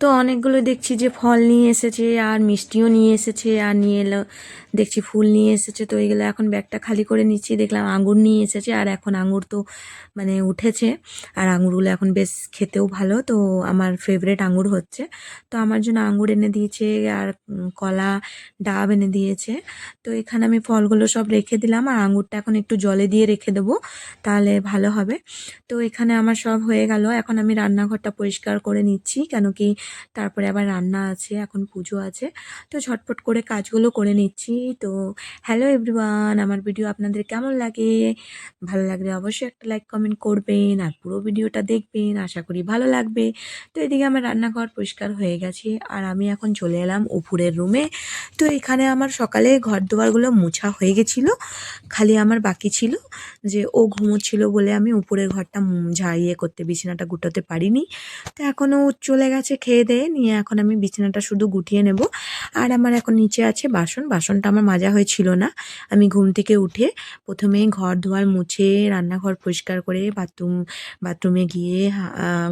তো অনেকগুলো দেখছি যে ফল নিয়ে এসেছে আর মিষ্টিও নিয়ে এসেছে আর নিয়ে এলো দেখছি ফুল নিয়ে এসেছে। তো এইগুলো এখন ব্যাগটা খালি করে নিচ্ছি। দেখলাম আঙুর নিয়ে এসেছে আর এখন আঙুর তো মানে উঠেছে আর আঙুরগুলো এখন বেশ খেতেও ভালো। তো আমার ফেভারিট আঙুর হচ্ছে, তো আমার জন্য আঙুর এনে দিয়েছে আর কলা ডাব এনে দিয়েছে। তো এখানে আমি ফলগুলো সব রেখে দিলাম আর আঙুরটা এখন একটু জলে দিয়ে রেখে দেবো, তাহলে ভালো হবে। তো এখানে আমার সব হয়ে গেল, এখন আমি রান্নাঘরটা পরিষ্কার করে নিচ্ছি, কেন কি তারপরে আবার রান্না আছে, এখন পুজো আছে। তো ঝটপট করে কাজগুলো করে নিচ্ছি। তো হ্যালো এভরিওয়ান, আমার ভিডিও আপনাদের কেমন লাগে? ভালো লাগলে অবশ্যই একটা লাইক কমেন্ট করবেন আর পুরো ভিডিওটা দেখবেন, আশা করি ভালো লাগবে। তো এদিকে আমার রান্নাঘর পরিষ্কার হয়ে গেছে আর আমি এখন চলে এলাম উপরের রুমে। তো এখানে আমার সকালে ঘর দুয়ারগুলো মোছা হয়ে গেছিলো, খালি আমার বাকি ছিল যে ও ঘুমোচ্ছিল বলে আমি উপরের ঘরটা ঝাড়িয়ে করতে বিছানাটা গুটাতে পারিনি। তো এখনও চলে গেছে খেয়ে দেয়ে নিয়ে, এখন আমি বিছানাটা শুধু গুটিয়ে নেব। আর আমার এখন নিচে আছে বাসনটা আমার মাজা হয়েছিল না। আমি ঘুম থেকে উঠে প্রথমেই ঘর দুয়ার মুছে রান্নাঘর পরিষ্কার করে বাথরুমে গিয়ে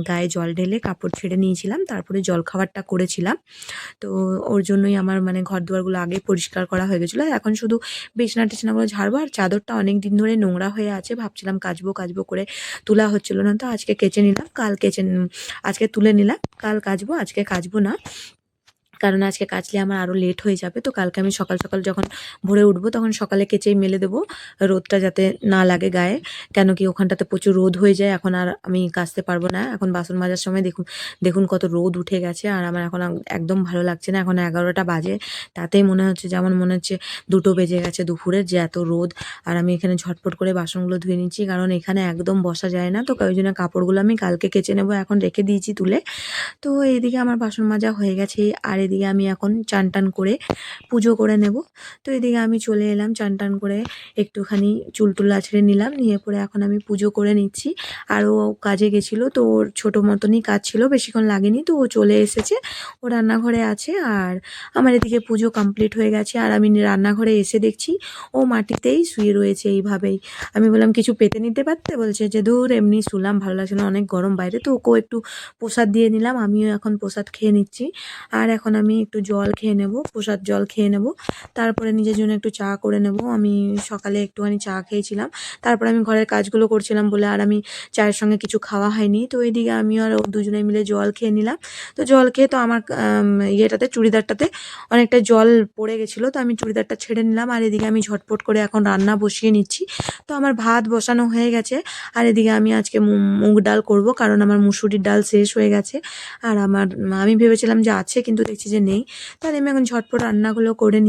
গায়ে জল ঢেলে কাপড় ছেড়ে নিয়েছিলাম, তারপরে জলখাবারটা করেছিলাম। তো ওর জন্যই আমার মানে ঘর দুয়ারগুলো আগে পরিষ্কার করা হয়ে গেছিলো। এখন শুধু বিছানা টিছানাগুলো ঝাড়বো আর চাদরটা অনেক দিন ধরে নোংরা হয়ে আছে, ভাবছিলাম কাচবো কাচবো করে তোলা হচ্ছিল না। তো আজকে কেচে নিলাম, আজকে তুলে নিলাম, কাল কাচবো, আজকে কাচবো না, কারণ আজকে কাচলে আমার আরও লেট হয়ে যাবে। তো কালকে আমি সকাল সকাল যখন ভোরে উঠবো তখন সকালে কেচেই মেলে দেবো, রোদটা যাতে না লাগে গায়ে, কেন কি ওখানটাতে প্রচুর রোদ হয়ে যায়। এখন আর আমি কাচতে পারবো না। এখন বাসন মাজার সময় দেখুন দেখুন কত রোদ উঠে গেছে আর আমার এখন একদম ভালো লাগছে না। এখন 11টা বাজে, তাতেই মনে হচ্ছে যেমন মনে হচ্ছে 2টো বেজে গেছে দুপুরের, যে এত রোদ। আর আমি এখানে ঝটপট করে বাসনগুলো ধুয়ে নিচ্ছি, কারণ এখানে একদম বসা যায় না। তো ওই জন্য কাপড়গুলো আমি কালকে কেচে নেবো, এখন রেখে দিয়েছি তুলে। তো এইদিকে আমার বাসন মাজা হয়ে গেছে আর এদিকে আমি এখন চান টান করে পুজো করে নেব। তো এদিকে আমি চলে এলাম চান টান করে, একটুখানি চুল টুল আছড়ে নিলাম, নিয়ে পরে এখন আমি পুজো করে নিচ্ছি। আর ও কাজে গেছিলো, তো ওর ছোটো মতনই কাজ ছিল, বেশিক্ষণ লাগেনি। তো ও চলে এসেছে, ও রান্নাঘরে আছে আর আমার এদিকে পুজো কমপ্লিট হয়ে গেছে। আর আমি রান্নাঘরে এসে দেখছি ও মাটিতেই শুয়ে রয়েছে এইভাবেই। আমি বললাম কিছু পেতে নিতে পারতে, বলছে যে দূর এমনি শুলাম, ভালো লাগছে না, অনেক গরম বাইরে। তো ওকেও একটু প্রসাদ দিয়ে নিলাম, আমিও এখন প্রসাদ খেয়ে নিচ্ছি। আর এখন আমি একটু জল খেয়ে নেব, প্রসাদ জল খেয়ে নেব, তারপরে নিজের জন্য একটু চা করে নেব। আমি সকালে একটুখানি চা খেয়েছিলাম, তারপরে আমি ঘরের কাজগুলো করছিলাম বলে আর আমি চায়ের সঙ্গে কিছু খাওয়া হয়নি। তো এইদিকে আমি আর ও দুজনে মিলে জল খেয়ে নিলাম। তো জল খেয়ে তো আমার চুড়িদারটাতে অনেকটা জল পড়ে গেছিলো, তো আমি চুড়িদারটা ছেড়ে নিলাম। আর এদিকে আমি ঝটপট করে এখন রান্না বসিয়ে নিচ্ছি। তো আমার ভাত বসানো হয়ে গেছে আর এদিকে আমি আজকে মুগ ডাল করব, কারণ আমার মুসুরির ডাল শেষ হয়ে গেছে। আর আমি ভেবেছিলাম যে আছে, কিন্তু দেখছি যে নেই। তাহলে আমি এখন ঝটপট রান্নাগুলো করে নিই।